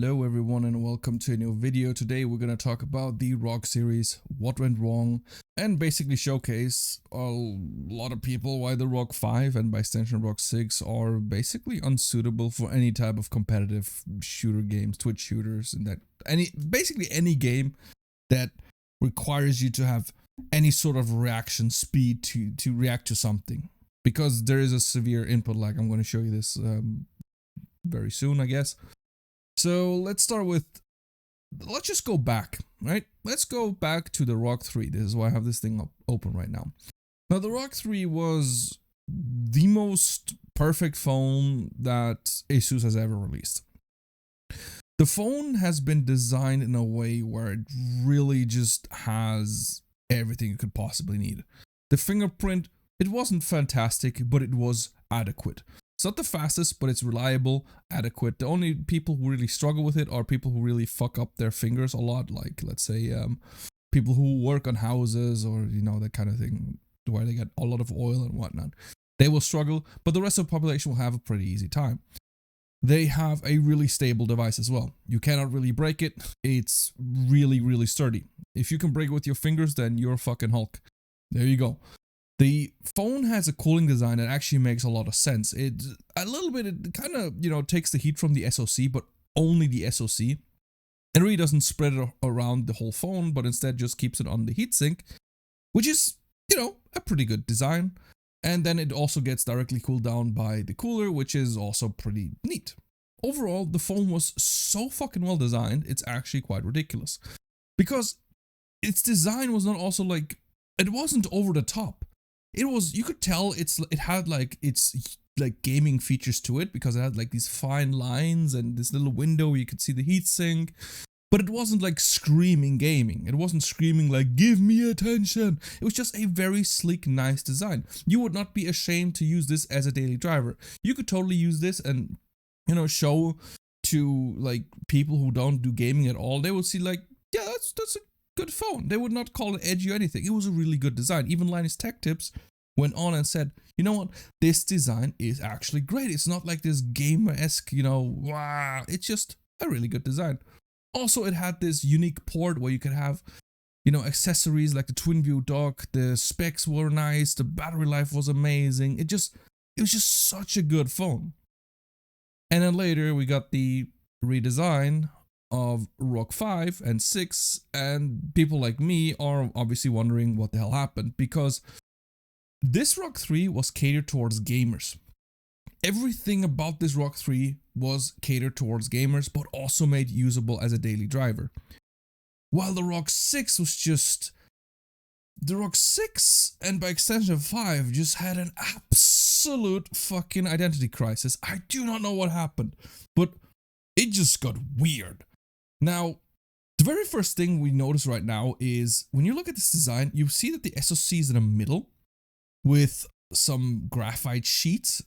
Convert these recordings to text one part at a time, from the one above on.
Hello everyone and welcome to a new video. Today we're going to talk about the ROG series, what went wrong, and basically showcase a lot of people why the ROG5 and by extension ROG6 are basically unsuitable for any type of competitive shooter games, Twitch shooters, and that basically any game that requires you to have any sort of reaction speed to react to something. Because there is a severe input lag. I'm going to show you this very soon, I guess. So let's start with, let's just go back, right? Let's go back to the Rog3. This is why I have this thing open right now. Now the Rog3 was the most perfect phone that Asus has ever released. The phone has been designed in a way where it really just has everything you could possibly need. The fingerprint, it wasn't fantastic, but it was adequate. It's not the fastest, but it's reliable, adequate. The only people who really struggle with it are people who really fuck up their fingers a lot, like let's say people who work on houses or that kind of thing, where they get a lot of oil and whatnot. They will struggle, but the rest of the population will have a pretty easy time. They have a really stable device as well. You cannot really break it. It's really, really sturdy. If you can break it with your fingers, then you're fucking Hulk. There you go. The phone has a cooling design that actually makes a lot of sense. It kind of, takes the heat from the SoC, but only the SoC. It really doesn't spread it around the whole phone, but instead just keeps it on the heatsink, which is, a pretty good design. And then it also gets directly cooled down by the cooler, which is also pretty neat. Overall, the phone was so fucking well designed, it's actually quite ridiculous. Because its design was not also like, it wasn't over the top. It was, you could tell it had its gaming features to it, because it had like these fine lines and this little window where you could see the heatsink, but it wasn't like screaming gaming. It wasn't screaming like, give me attention. It was just a very sleek, nice design. You would not be ashamed to use this as a daily driver. You could totally use this and, show to like people who don't do gaming at all. They would see like, yeah, that's a good phone. They would not call it edgy or anything. It was a really good design. Even Linus Tech Tips went on and said, you know what, this design is actually great. It's not like this gamer-esque, wow. It's just a really good design. Also, it had this unique port where you could have, accessories like the twin view dock. The specs were nice. The battery life was amazing. It was just such a good phone. And then later we got the redesign of Rog5 and 6, and people like me are obviously wondering what the hell happened, because this Rog3 was catered towards gamers. Everything about this Rog3 was catered towards gamers, but also made usable as a daily driver. While the Rog6 was just, the Rog6 and by extension 5 just had an absolute fucking identity crisis. I do not know what happened, but it just got weird. Now, the very first thing we notice right now is when you look at this design, you see that the SoC is in the middle with some graphite sheets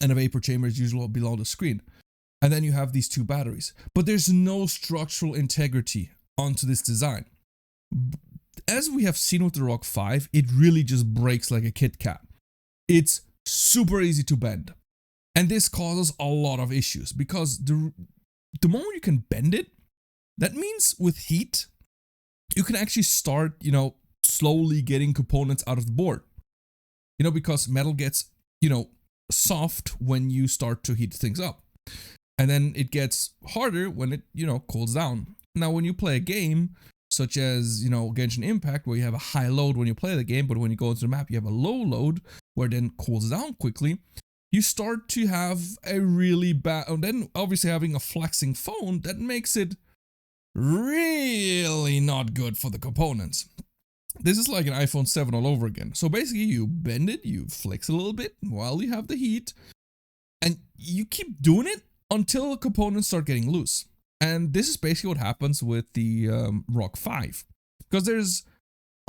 and a vapor chamber is usually below the screen. And then you have these two batteries, but there's no structural integrity onto this design. As we have seen with the Rog5, it really just breaks like a Kit Kat. It's super easy to bend. And this causes a lot of issues because the moment you can bend it, that means with heat, you can actually start, slowly getting components out of the board. Because metal gets, soft when you start to heat things up. And then it gets harder when it, cools down. Now, when you play a game, such as, Genshin Impact, where you have a high load when you play the game, but when you go into the map, you have a low load, where it then cools down quickly, you start to have a really bad, and then obviously having a flexing phone, that makes it really not good for the components. This is like an iPhone 7 all over again. So basically you bend it, you flex a little bit while you have the heat, and you keep doing it until the components start getting loose. And this is basically what happens with the Rog5. Because there's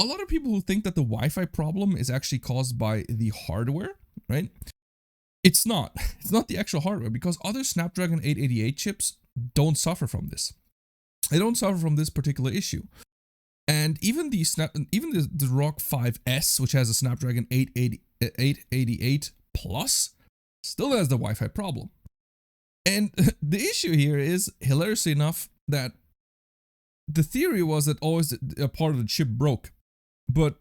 a lot of people who think that the Wi-Fi problem is actually caused by the hardware, right? It's not. It's not the actual hardware, because other Snapdragon 888 chips don't suffer from this. They don't suffer from this particular issue. And even the Rog5S, which has a Snapdragon 888 Plus, still has the Wi-Fi problem. And the issue here is, hilariously enough, that the theory was that always a part of the chip broke, but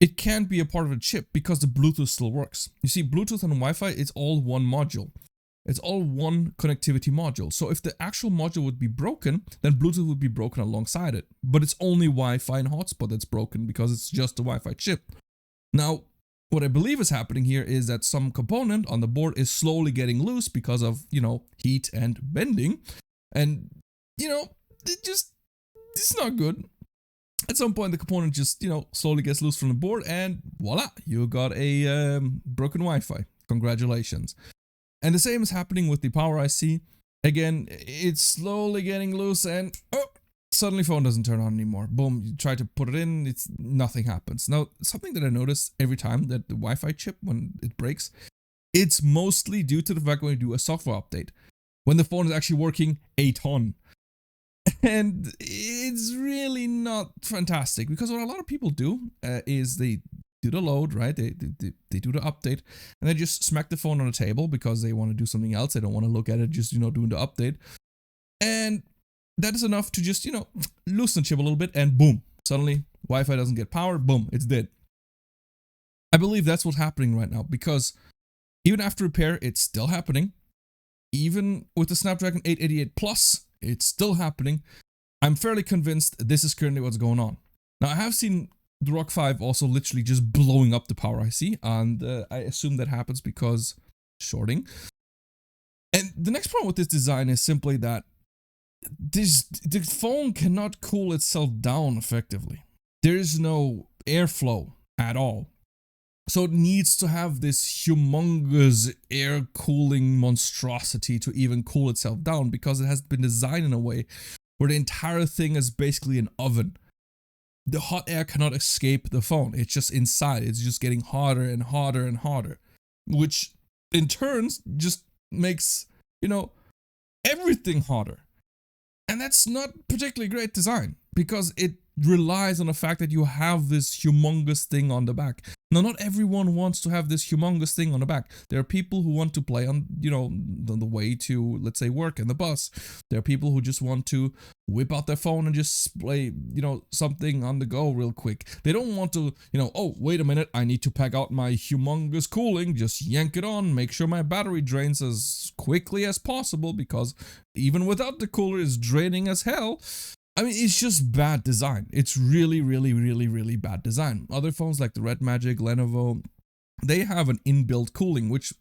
it can't be a part of a chip because the Bluetooth still works. You see, Bluetooth and Wi-Fi, it's all one module. It's all one connectivity module. So if the actual module would be broken, then Bluetooth would be broken alongside it. But it's only Wi-Fi and hotspot that's broken because it's just a Wi-Fi chip. Now, what I believe is happening here is that some component on the board is slowly getting loose because of, heat and bending. And, it's not good. At some point, the component just, slowly gets loose from the board, and voila, you got a broken Wi-Fi. Congratulations. And the same is happening with the power IC. Again, it's slowly getting loose, and suddenly phone doesn't turn on anymore. Boom, you try to put it in, nothing happens. Now, something that I notice every time that the Wi-Fi chip, when it breaks, it's mostly due to the fact when you do a software update, when the phone is actually working a ton. And it's really not fantastic, because what a lot of people do is they do the load, right? They do the update, and they just smack the phone on the table because they want to do something else. They don't want to look at it, just, doing the update. And that is enough to just, loosen the chip a little bit, and boom, suddenly Wi-Fi doesn't get power, boom, it's dead. I believe that's what's happening right now, because even after repair, it's still happening. Even with the Snapdragon 888 Plus, it's still happening. I'm fairly convinced this is currently what's going on. Now, I have seen the Rog5 also literally just blowing up the power IC, and I assume that happens because shorting. And the next problem with this design is simply that the phone cannot cool itself down effectively. There is no airflow at all. So it needs to have this humongous air cooling monstrosity to even cool itself down, because it has been designed in a way where the entire thing is basically an oven. The hot air cannot escape the phone. It's just inside. It's just getting hotter and hotter and hotter, which in turn just makes, everything hotter. And that's not particularly great design, because it relies on the fact that you have this humongous thing on the back. Now, not everyone wants to have this humongous thing on the back. There are people who want to play on, the way to, let's say, work in the bus. There are people who just want to whip out their phone and just play, something on the go real quick. They don't want to, oh, wait a minute, I need to pack out my humongous cooling, just yank it on, make sure my battery drains as quickly as possible, because even without the cooler, it's draining as hell. I mean, it's just bad design. It's really, really, really, really bad design. Other phones like the Red Magic, Lenovo, they have an inbuilt cooling, which,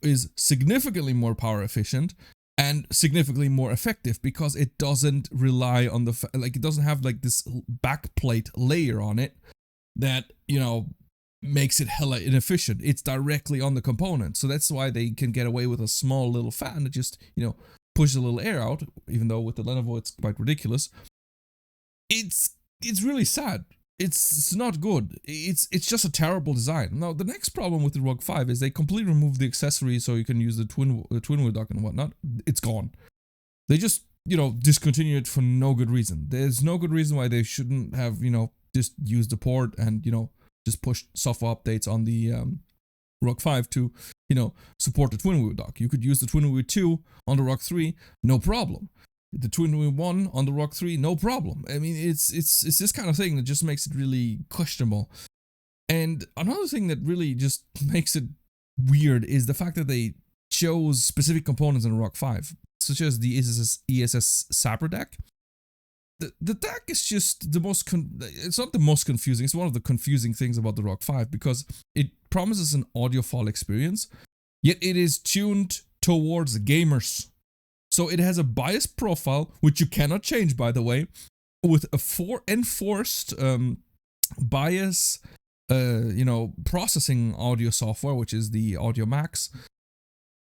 is significantly more power efficient and significantly more effective, because it doesn't rely on it doesn't have like this backplate layer on it that, makes it hella inefficient. It's directly on the component. So that's why they can get away with a small little fan that just, push a little air out, even though with the Lenovo it's quite ridiculous. It's really sad. It's not good. It's just a terrible design. Now, the next problem with the Rog5 is they completely removed the accessory so you can use the twin wheel dock and whatnot. It's gone. They just, discontinued it for no good reason. There's no good reason why they shouldn't have, just used the port and, just push software updates on the Rog5 to, support the twin wheel dock. You could use the twin wheel 2 on the Rog3, no problem. The twin wheel 1 on the Rog3, no problem. I mean, it's this kind of thing that just makes it really questionable. And another thing that really just makes it weird is the fact that they chose specific components in the Rog5, such as the ESS Sabre DAC. The DAC is just the most, it's not the most confusing, it's one of the confusing things about the Rog5, because it promises an audiophile experience, yet it is tuned towards gamers. So it has a bias profile, which you cannot change, by the way, with a enforced bias, processing audio software, which is the Audio Max,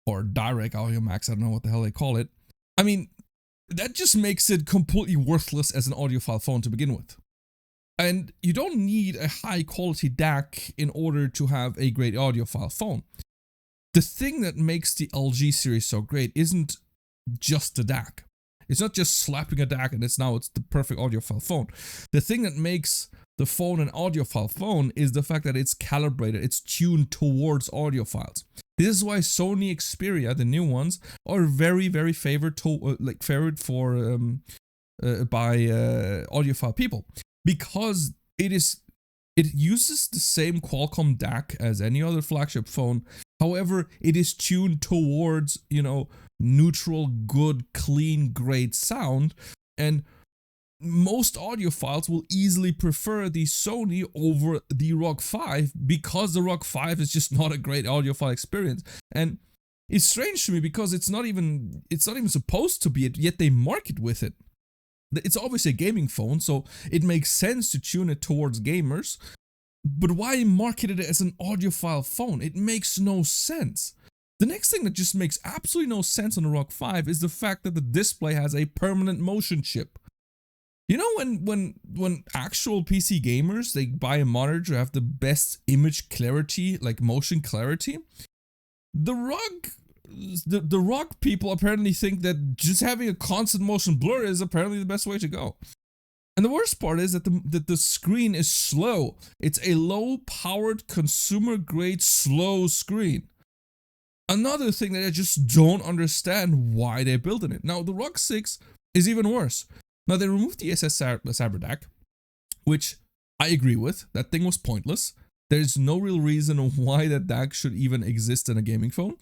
or Direct Audio Max, I don't know what the hell they call it. I mean, that just makes it completely worthless as an audiophile phone to begin with. And you don't need a high quality DAC in order to have a great audiophile phone. The thing that makes the LG series so great isn't just the DAC. It's not just slapping a DAC and it's the perfect audiophile phone. The thing that makes the phone an audiophile phone is the fact that it's calibrated, it's tuned towards audiophiles. This is why Sony Xperia, the new ones, are very, very favored to favored for by audiophile people, because it uses the same Qualcomm DAC as any other flagship phone. However, it is tuned towards, neutral, good, clean, great sound, and most audiophiles will easily prefer the Sony over the Rog5 because the Rog5 is just not a great audiophile experience. And it's strange to me because it's not even supposed to be it, yet they market with it. It's obviously a gaming phone, so it makes sense to tune it towards gamers. But why market it as an audiophile phone? It makes no sense. The next thing that just makes absolutely no sense on the Rog5 is the fact that the display has a permanent motion chip. You know, when actual PC gamers, they buy a monitor to have the best image clarity, like motion clarity, the Rog people apparently think that just having a constant motion blur is apparently the best way to go. And the worst part is that the screen is slow. It's a low-powered, consumer-grade, slow screen. Another thing that I just don't understand why they're building it. Now, the Rog6 is even worse. Now, they removed the SS Cyber DAC, which I agree with. That thing was pointless. There's no real reason why that DAC should even exist in a gaming phone.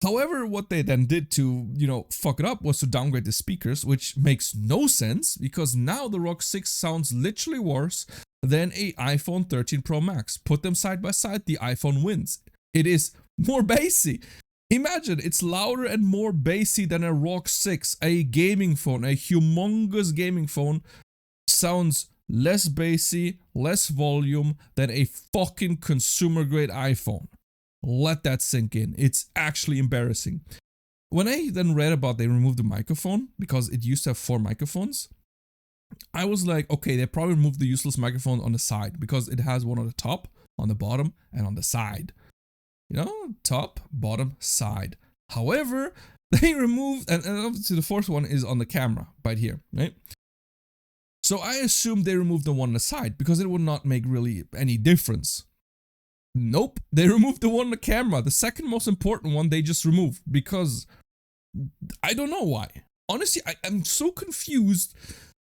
However, what they then did to, fuck it up was to downgrade the speakers, which makes no sense because now the Rog6 sounds literally worse than a iPhone 13 Pro Max. Put them side by side, the iPhone wins. It is more bassy. Imagine, it's louder and more bassy than a Rog6, a gaming phone, a humongous gaming phone, sounds less bassy, less volume than a fucking consumer-grade iPhone. Let that sink in. It's actually embarrassing. When I then read about they removed the microphone, because it used to have 4 microphones, I was like, okay, they probably removed the useless microphone on the side, because it has one on the top, on the bottom, and on the side. Top, bottom, side. However, they removed, and obviously the fourth one is on the camera, right here, right? So I assumed they removed the one on the side, because it would not make really any difference. Nope, they removed the one on the camera. The second most important one they just removed, because I don't know why. Honestly, I'm so confused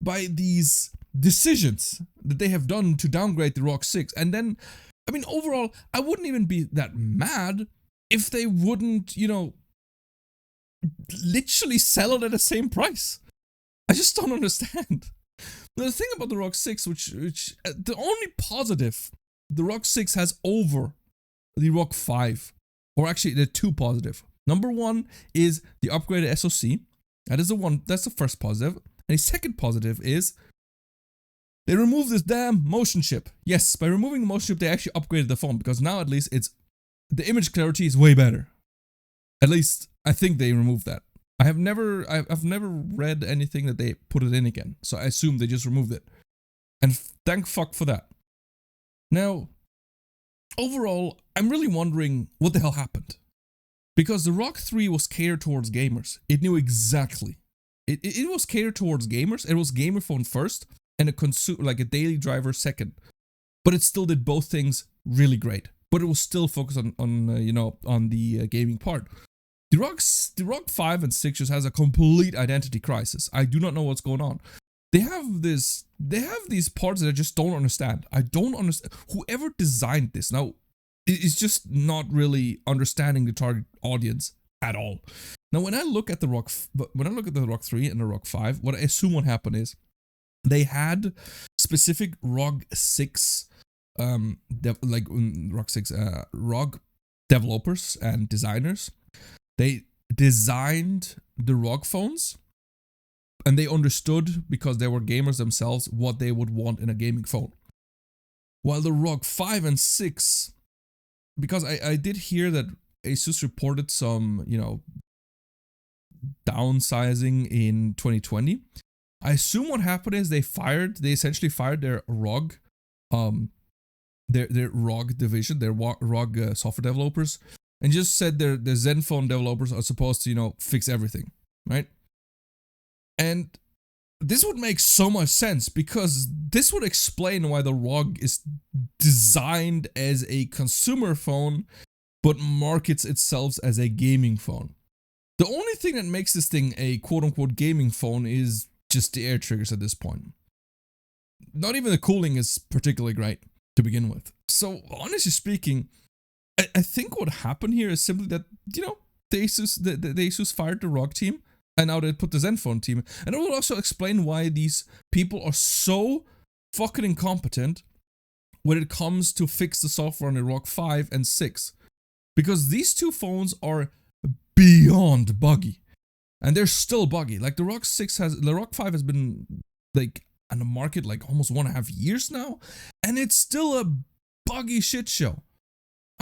by these decisions that they have done to downgrade the Rog6, and then overall, I wouldn't even be that mad if they wouldn't, literally sell it at the same price. I just don't understand. The thing about the Rog6, which the only positive the Rog6 has over the Rog5, or actually the 2 positive. Number 1 is the upgraded SoC. That's the first positive. And the second positive is they removed this damn motion chip. Yes, by removing the motion chip, they actually upgraded the phone, because now at least the image clarity is way better. At least I think they removed that. I've never read anything that they put it in again, so I assume they just removed it. And thank fuck for that. Now, overall, I'm really wondering what the hell happened. Because the Rog3 was catered towards gamers. It knew exactly. It was catered towards gamers. It was gamer phone first, and a daily driver second, but it still did both things really great. But it was still focused on the gaming part. The Rog5 and 6 just has a complete identity crisis. I do not know what's going on. They have these parts that I just don't understand. I don't understand. Whoever designed this now is just not really understanding the target audience at all. Now, when I look at the Rog3 and the Rog5, what I assume what happened is, they had specific Rog6 Rog developers and designers. They designed the Rog phones, and they understood, because they were gamers themselves, what they would want in a gaming phone. While the Rog5 and 6, because I did hear that Asus reported some, downsizing in 2020. I assume what happened is they essentially fired their Rog, their Rog division, their Rog software developers, and just said their Zenfone developers are supposed to, fix everything, right? And this would make so much sense, because this would explain why the Rog is designed as a consumer phone but markets itself as a gaming phone. The only thing that makes this thing a quote-unquote gaming phone is just the air triggers at this point. Not even the cooling is particularly great to begin with. So honestly speaking, I think what happened here is simply that, you know, the Asus fired the ROG team, and now they put the Zenfone team. And it will also explain why these people are so fucking incompetent when it comes to fix the software on the Rog5 and 6. Because these two phones are beyond buggy. And they're still buggy. Like the Rog5 has been like on the market like almost 1.5 years now, and it's still a buggy shit show.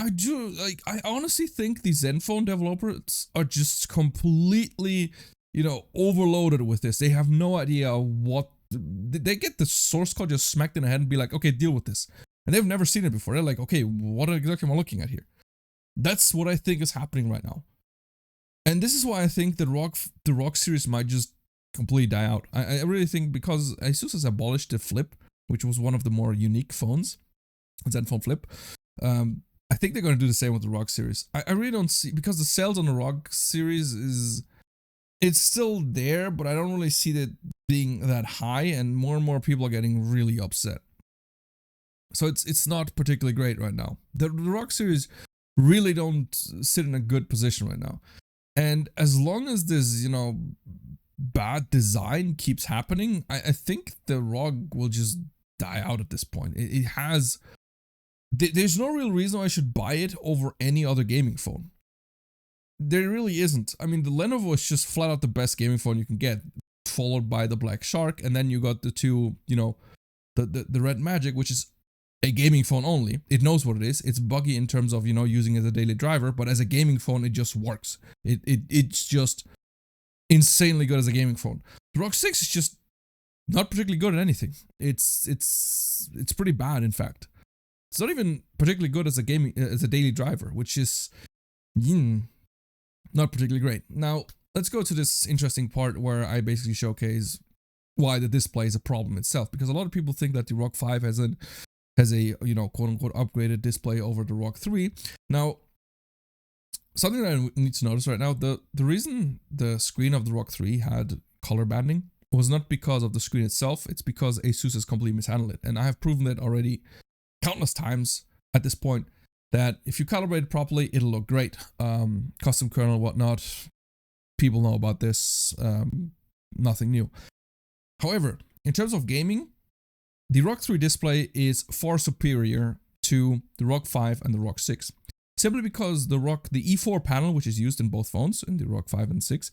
I honestly think the Zenfone developers are just completely, you know, overloaded with this. They have no idea what, they get the source code just smacked in the head and be like, okay, deal with this. And they've never seen it before. They're like, okay, what exactly am I looking at here? That's what I think is happening right now. And this is why I think the ROG series might just completely die out. I really think because Asus has abolished the Flip, which was one of the more unique phones, Zenfone Flip. I think they're going to do the same with the ROG series. I really don't see, because the sales on the ROG series it's still there, but I don't really see that being that high, and more people are getting really upset. So it's not particularly great right now. The ROG series really don't sit in a good position right now. And as long as this, you know, bad design keeps happening, I think the ROG will just die out at this point. It has... There's no real reason why I should buy it over any other gaming phone. There really isn't. I mean, the Lenovo is just flat out the best gaming phone you can get, followed by the Black Shark, and then you got the two, you know, the Red Magic, which is a gaming phone only. It knows what it is. It's buggy in terms of, you know, using it as a daily driver, but as a gaming phone, it just works. It's just insanely good as a gaming phone. The Rog6 is just not particularly good at anything. It's pretty bad, in fact. It's not even particularly good as a daily driver, which is not particularly great. Now, let's go to this interesting part where I basically showcase why the display is a problem itself, because a lot of people think that the Rog5 has a you know, quote unquote upgraded display over the Rog3. Now, something that I need to notice right now, the reason the screen of the Rog3 had color banding was not because of the screen itself, it's because Asus has completely mishandled it. And I have proven that already countless times at this point, that if you calibrate it properly, it'll look great. Custom kernel, whatnot, people know about this, nothing new. However, in terms of gaming, the Rog3 display is far superior to the Rog5 and the Rog6. Simply because the E4 panel, which is used in both phones, in the Rog5 and 6,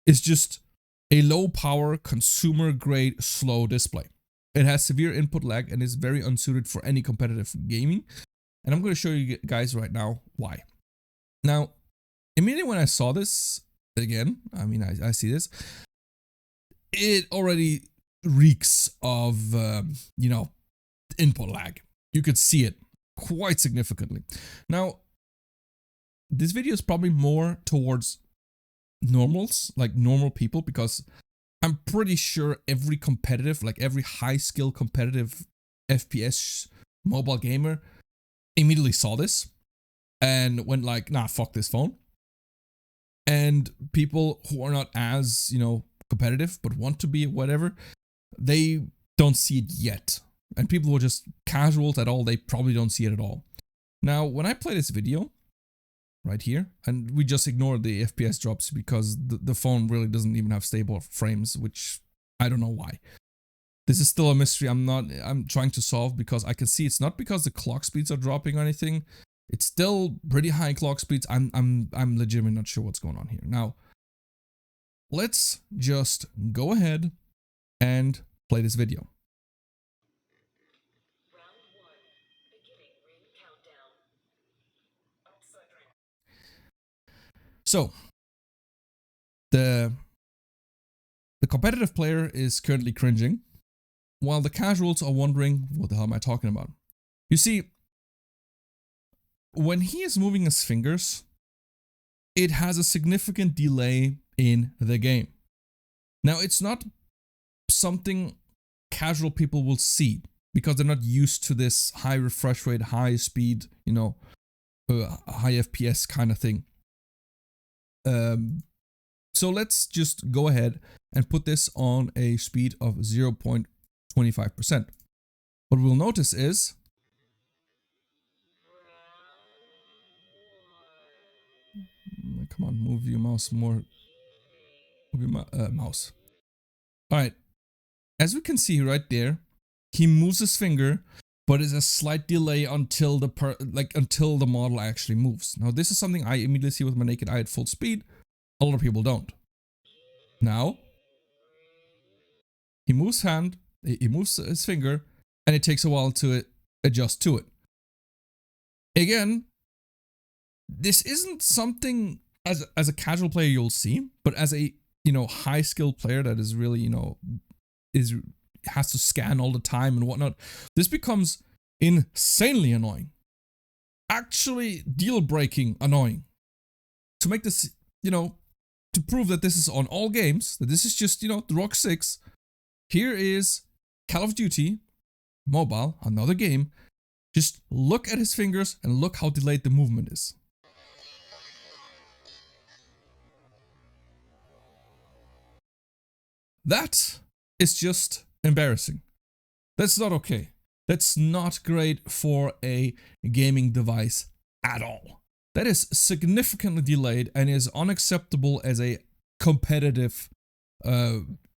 is just a low power, consumer grade, slow display. It has severe input lag and is very unsuited for any competitive gaming. And I'm going to show you guys right now why. Now, immediately when I saw this, again, I mean, I see this, it already reeks of, you know, input lag. You could see it quite significantly. Now, this video is probably more towards normals, like normal people, because I'm pretty sure every competitive, like every high skill competitive FPS mobile gamer immediately saw this and went like, nah, fuck this phone. And people who are not as, you know, competitive but want to be whatever, they don't see it yet. And people who are just casuals at all, they probably don't see it at all. Now, when I play this video right here, and we just ignore the FPS drops because the phone really doesn't even have stable frames, which I don't know why. This is still a mystery I'm trying to solve, because I can see it's not because the clock speeds are dropping or anything. It's still pretty high clock speeds. I'm legitimately not sure what's going on here. Now, let's just go ahead and play this video. So, the competitive player is currently cringing, while the casuals are wondering, what the hell am I talking about? You see, when he is moving his fingers, it has a significant delay in the game. Now, it's not something casual people will see, because they're not used to this high refresh rate, high speed, you know, high FPS kind of thing. So let's just go ahead and put this on a speed of 0.25%. What we'll notice is come on, move your mouse more. Move your mouse. All right. As we can see right there, he moves his finger, but it's a slight delay until the model actually moves. Now, this is something I immediately see with my naked eye at full speed. A lot of people don't. Now, he moves his finger, and it takes a while to adjust to it. Again, this isn't something as a casual player you'll see, but as a high skilled player that is really has to scan all the time and whatnot, this becomes insanely annoying. Actually, deal breaking annoying. To make this, to prove that this is on all games, that this is just the Rog6. Here is Call of Duty Mobile, another game. Just look at his fingers and look how delayed the movement is. That is just embarrassing. That's not okay. That's not great for a gaming device at all. That is significantly delayed and is unacceptable as a competitive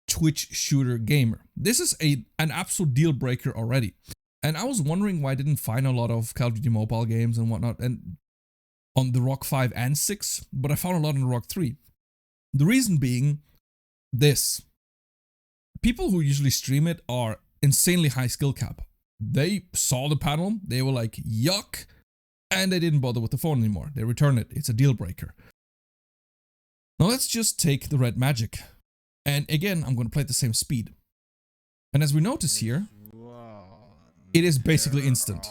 Twitch shooter gamer. This is an absolute deal breaker already. And I was wondering why I didn't find a lot of Call of Duty mobile games and whatnot and on the Rog5 and 6, but I found a lot on the Rog3. The reason being this. People who usually stream it are insanely high skill cap. They saw the panel, they were like, yuck, and they didn't bother with the phone anymore. They returned it. It's a deal breaker. Now let's just take the red magic. And again, I'm going to play at the same speed. And as we notice here, it is basically instant.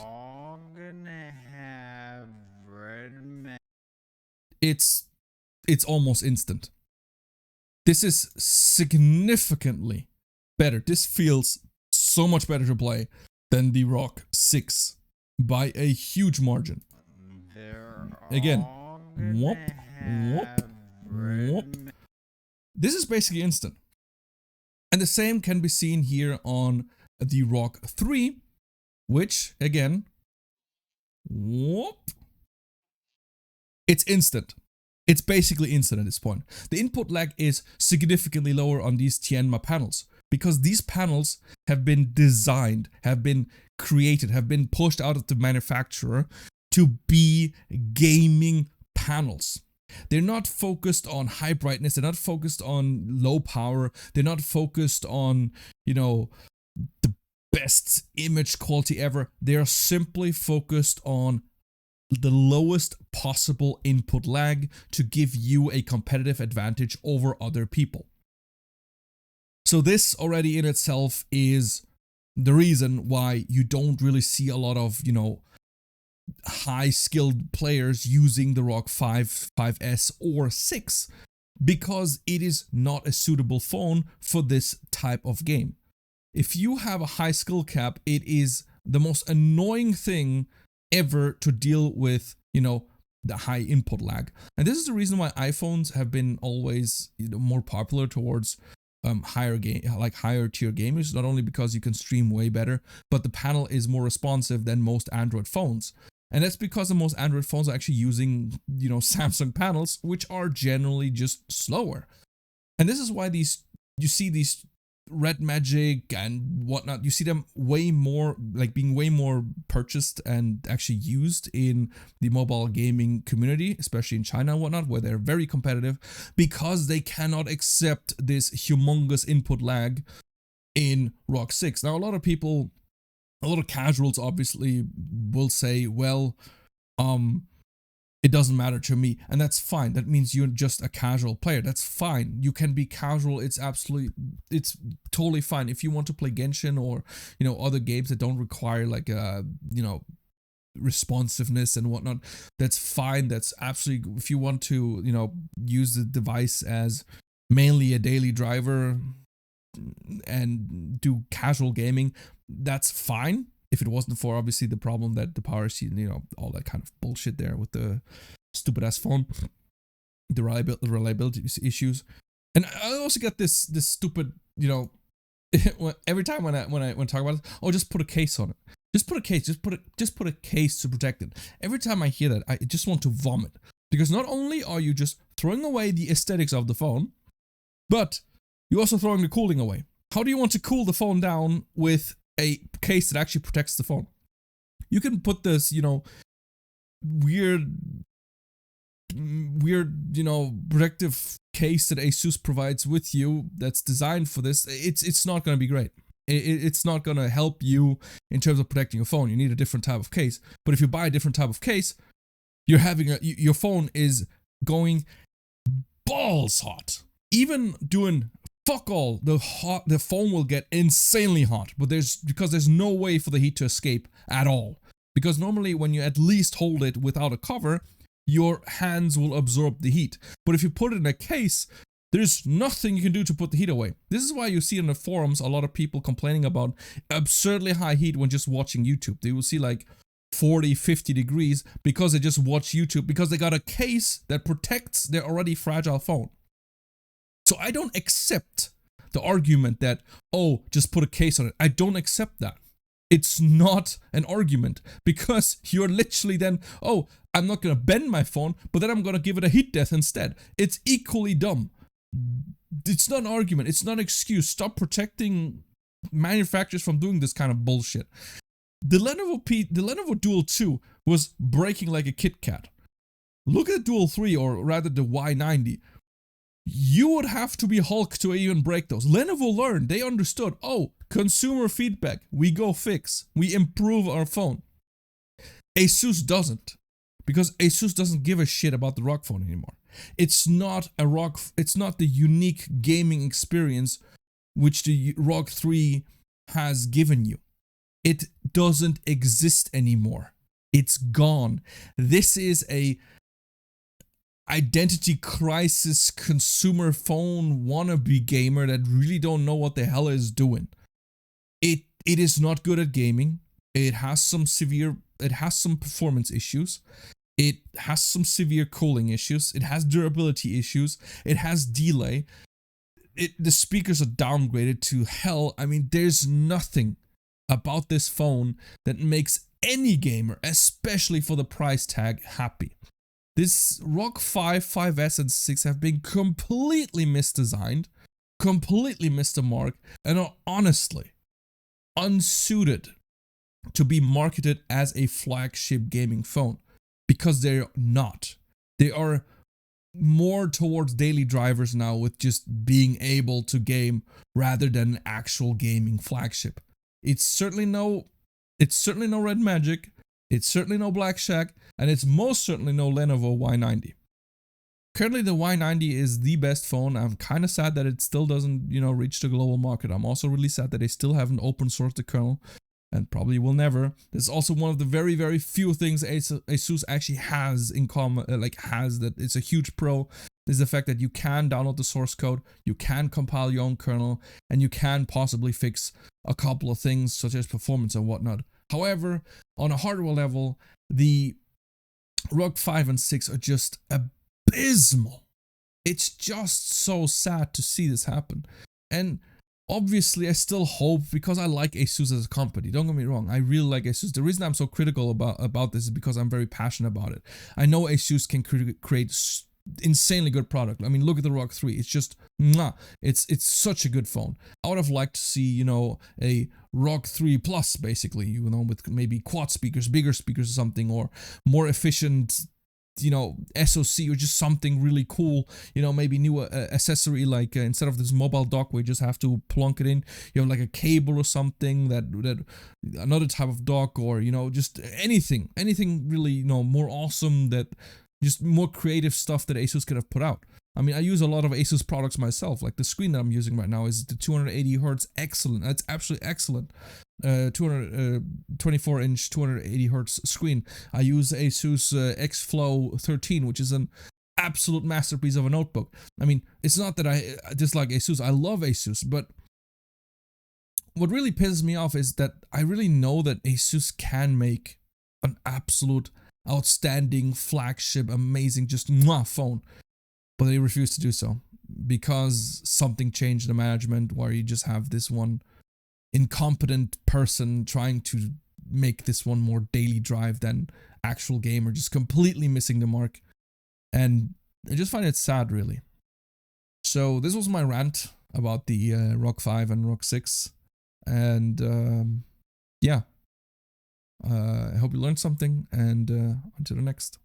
It's almost instant. This is significantly better. This feels so much better to play than the Rog6 by a huge margin. Again, whoop, whoop, whoop. This is basically instant. And the same can be seen here on the Rog3, which again, whoop, it's instant. It's basically instant at this point. The input lag is significantly lower on these Tianma panels because these panels have been designed, have been created, have been pushed out of the manufacturer to be gaming panels. They're not focused on high brightness, they're not focused on low power, they're not focused on, the best image quality ever. They are simply focused on the lowest possible input lag to give you a competitive advantage over other people. So this already in itself is the reason why you don't really see a lot of, high skilled players using the Rog5, 5S or 6 because it is not a suitable phone for this type of game. If you have a high skill cap, it is the most annoying thing ever to deal with, the high input lag. And this is the reason why iPhones have been always more popular towards higher tier gamers, not only because you can stream way better, but the panel is more responsive than most Android phones. And that's because the most Android phones are actually using, Samsung panels, which are generally just slower. And this is why you see these red magic and whatnot, you see them way more, being way more purchased and actually used in the mobile gaming community, especially in China and whatnot, where they're very competitive because they cannot accept this humongous input lag in Rog6. Now, a lot of casuals obviously will say, well, it doesn't matter to me, and that's fine. That means you're just a casual player. That's fine. You can be casual. It's totally fine. If you want to play Genshin or, other games that don't require responsiveness and whatnot, that's fine. That's absolutely, if you want to, use the device as mainly a daily driver and do casual gaming, that's fine. if it wasn't for obviously the problem that the power IC, all that kind of bullshit there with the stupid ass phone, the reliability issues. And I also get this stupid, every time when I talk about it, oh, just put a case on it. Just put a case. Just put a case to protect it. Every time I hear that, I just want to vomit, because not only are you just throwing away the aesthetics of the phone, but you're also throwing the cooling away. How do you want to cool the phone down with a case that actually protects the phone? You can put this, weird, protective case that ASUS provides with you that's designed for this. It's not going to be great. It's not going to help you in terms of protecting your phone. You need a different type of case. But if you buy a different type of case, you're having your phone is going balls hot. Even doing fuck all, the phone will get insanely hot. But because there's no way for the heat to escape at all. Because normally when you at least hold it without a cover, your hands will absorb the heat. But if you put it in a case, there's nothing you can do to put the heat away. This is why you see in the forums a lot of people complaining about absurdly high heat when just watching YouTube. They will see like 40, 50 degrees because they just watch YouTube, because they got a case that protects their already fragile phone. So I don't accept the argument that, oh, just put a case on it. I don't accept that. It's not an argument, because you're literally then, oh, I'm not going to bend my phone, but then I'm going to give it a heat death instead. It's equally dumb. It's not an argument. It's not an excuse. Stop protecting manufacturers from doing this kind of bullshit. The Lenovo Duel 2 was breaking like a Kit Kat. Look at the Duel 3, or rather the Y90. You would have to be Hulk to even break those. Lenovo learned. They understood. Oh, consumer feedback. We go fix. We improve our phone. ASUS doesn't. Because ASUS doesn't give a shit about the ROG phone anymore. It's not the unique gaming experience which the ROG3 has given you. It doesn't exist anymore. It's gone. This is a identity crisis consumer phone wannabe gamer that really don't know what the hell is doing. It is not good at gaming. It has some performance issues. It has some severe cooling issues. It has durability issues. It has delay. The speakers are downgraded to hell. I mean, there's nothing about this phone that makes any gamer, especially for the price tag, happy. This Rog5, 5S, and 6 have been completely misdesigned, completely missed the mark, and are honestly unsuited to be marketed as a flagship gaming phone, because they're not. They are more towards daily drivers now, with just being able to game rather than an actual gaming flagship. It's certainly no Red Magic. It's certainly no Black Shack, and it's most certainly no Lenovo Y90. Currently, the Y90 is the best phone. I'm kind of sad that it still doesn't, reach the global market. I'm also really sad that they still haven't open sourced the kernel, and probably will never. This is also one of the very, very few things ASUS actually has in common, that it's a huge pro, is the fact that you can download the source code, you can compile your own kernel, and you can possibly fix a couple of things such as performance and whatnot. However, on a hardware level, the Rog5 and 6 are just abysmal. It's just so sad to see this happen. And obviously, I still hope, because I like ASUS as a company. Don't get me wrong, I really like ASUS. The reason I'm so critical about this is because I'm very passionate about it. I know ASUS can create insanely good product. I mean, look at the ROG3. It's just, it's such a good phone. I would have liked to see, a ROG3 Plus, basically, with maybe quad speakers, bigger speakers or something, or more efficient, SoC, or just something really cool, maybe new accessory, like instead of this mobile dock where you just have to plunk it in, you have like a cable or something, that another type of dock, or just anything really, more awesome, that just more creative stuff that ASUS could have put out. I mean, I use a lot of ASUS products myself. Like the screen that I'm using right now is the 280 Hertz excellent. That's absolutely excellent. 24-inch 280 Hertz screen. I use ASUS X-Flow 13, which is an absolute masterpiece of a notebook. I mean, it's not that I dislike ASUS. I love ASUS, but what really pisses me off is that I really know that Asus can make an absolute outstanding flagship, amazing, just mwah phone, but they refuse to do so because something changed in the management where you just have this one incompetent person trying to make this one more daily drive than actual gamer, just completely missing the mark. And I just find it sad, really. So this was my rant about the Rog5 and Rog6. And yeah, I hope you learned something, and until the next.